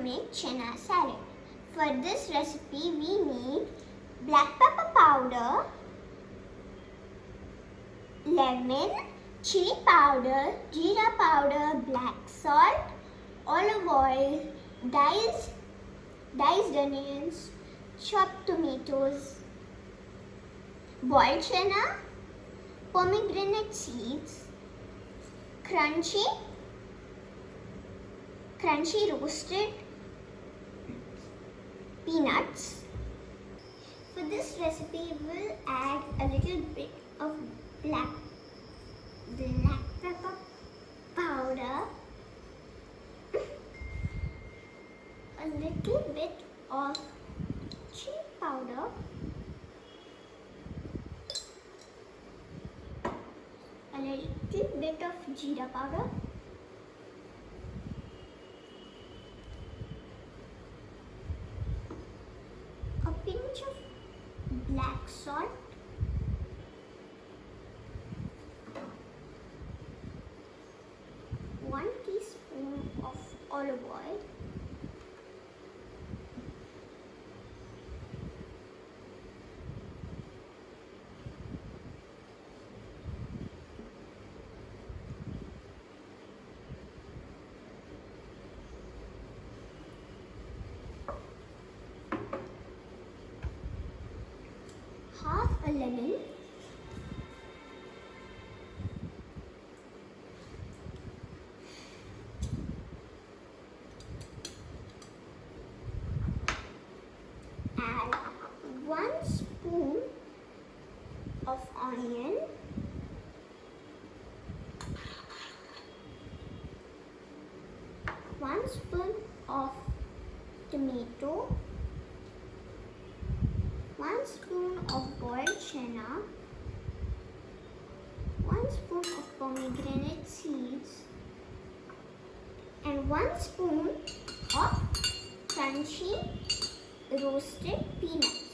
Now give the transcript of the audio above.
make chana salad. For this recipe, we need black pepper powder, lemon, chili powder, jeera powder, black salt, olive oil, diced onions, chopped tomatoes, boiled chana, pomegranate seeds, crunchy roasted peanuts. For this recipe, we'll add a little bit of black pepper powder, a little bit of chili powder, a little bit of jeera powder, a pinch of black salt, one teaspoon of olive oil, half a lemon, add 1 spoon of onion, 1 spoon of tomato, 1 spoon of boiled chana, 1 spoon of pomegranate seeds, and 1 spoon of crunchy roasted peanuts.